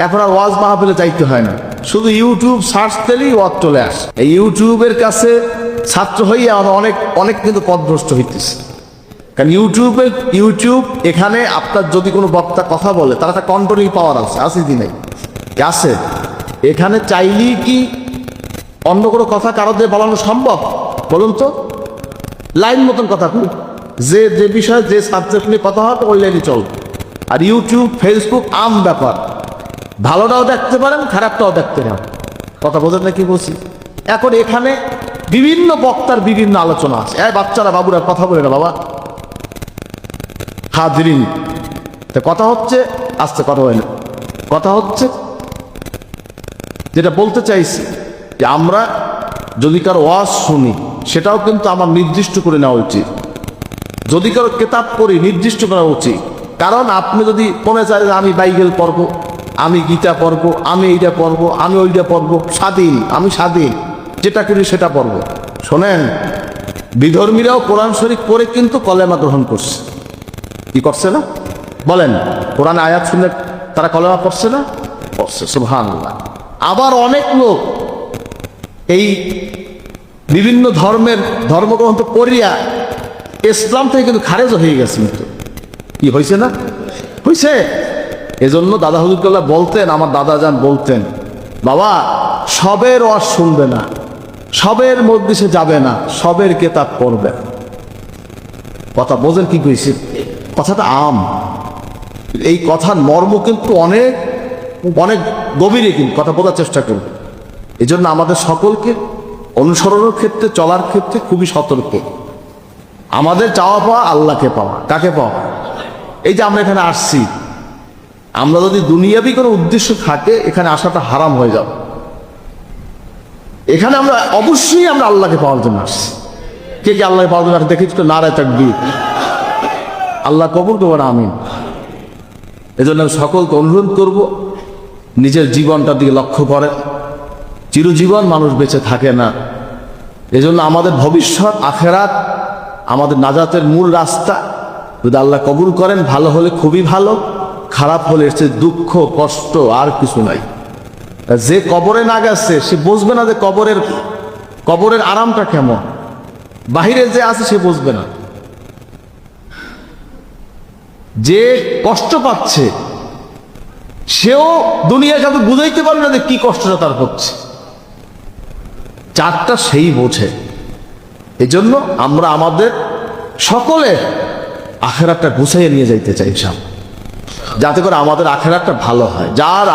এখন আর ওয়াজ মাহফিলে যাইতে হয় না, শুধু ইউটিউব সার্চ দিলেই ওয়াজ চলে আসে। এই ইউটিউবের কাছে ছাত্র হইয়া আমরা অনেক অনেক কিন্তু পথভ্রষ্ট হইতেছে। কারণ ইউটিউব এখানে আপনার যদি কোনো বক্তা কথা বলে তার একটা কন্ট্রোলিং পাওয়ার আছে কি নাই? আছে। এখানে চাইলেই কি অন্য কোনো কথা কারো দিয়ে বলানো সম্ভব? বলুন তো, লাইন মতন কথা বলুন, যে যে বিষয়ে যে সাবজেক্ট নিয়ে কথা হবে ওই লাইনে চল। আর ইউটিউব ফেসবুক আম ব্যাপার, ভালোটাও দেখতে পারেন খারাপটাও দেখতে পারেন। কথা বোঝেন না কি বলছি? এখন এখানে বিভিন্ন বক্তার বিভিন্ন আলোচনা আছে। বাচ্চারা বাবুরা কথা বলে না বাবা, হাজরিন। তো কথা হচ্ছে, আস্তে কথা হয় না, কথা হচ্ছে যেটা বলতে চাইছি যে আমরা যদি কারো ওয়াজ শুনি সেটাও কিন্তু আমার নির্দিষ্ট করে নেওয়া উচিত। যদি কারো কিতাব পড়ি নির্দিষ্ট করা উচিত। কারণ আপনি যদি মনে চায় যে আমি বাইবেল পড়বো, আমি গীতা পড়বো, আমি এইটা পড়বো, আমি ওইটা পড়বো, স্বাধীন, আমি স্বাধীন, যেটা করি সেটা পড়বো। শোনেন, বিধর্মীরাও কোরআন শরীফ পড়ে কিন্তু কলেমা গ্রহণ করছে। কি করছে না? বলেন, কোরআন আয়াত শুনে তারা কলেমা পড়ছে না? পড়ছে, সুবহানাল্লাহ। আবার অনেক লোক এই বিভিন্ন ধর্মগ্রন্থ পড়িয়া ইসলাম থেকে কিন্তু খারেজ হয়ে গেছে। কিন্তু কি হয়েছে না? হয়েছে। এজন্য দাদা হুজুরকেল্লা বলতেন, আমার দাদা যান বলতেন, বাবা সবের ওয়াজ শুনবে না, সবের মধ্যে সে যাবে না, সবের কিতাব পড়বে। কথা বোঝেন কি কইছে? কথাটা আম, এই কথার মর্ম কিন্তু অনেক অনেক গভীরে, কিন্তু কথা বোঝার চেষ্টা করব। এই জন্য আমাদের সকলকে অনুসরণের ক্ষেত্রে, চলার ক্ষেত্রে খুবই সতর্ক। আমাদের চাওয়া পাওয়া আল্লাহকে পাওয়া। কাকে পাওয়া? এই যে আমরা এখানে আসছি, আমরা যদি দুনিয়াবি কোনো উদ্দেশ্য থাকে এখানে আসাটা হারাম হয়ে যাবে। এখানে আমরা অবশ্যই আমরা আল্লাহকে পাওয়ার জন্য আসছি। কে কে আল্লাহকে পাওয়ার জন্য দেখেছি তো? নারায়ে তাকবীর। আল্লাহ কবুল করবেন, আমিন। এজন্য আমি সকলকে অনুরোধ করব, নিজের জীবনটার দিকে লক্ষ্য করে। চিরজীবন মানুষ বেঁচে থাকে না। এজন্য আমাদের ভবিষ্যৎ আখেরাত, আমাদের নাজাতের মূল রাস্তা যদি আল্লাহ কবুল করেন, ভালো হলে খুবই ভালো, খারাপ হলে এর চেয়ে দুঃখ কষ্ট আর কিছু নাই। যে কবরে না গেছে সে বুঝবে না যে কবরের আরামটা কেমন। বাহিরে যে আছে সে বুঝবে না। যে কষ্ট পাচ্ছে সেও দুনিয়ার কাছে বুঝাইতে পারবে না যে কি কষ্টটা তার হচ্ছে। চারটা সেই বোঝে। এই জন্য আমরা আমাদের সকলে আখেরাতটা গুছাইয়ে নিয়ে যাইতে চাই, যাতে করে আমাদের আখেরাতটা ভালো হয়। যার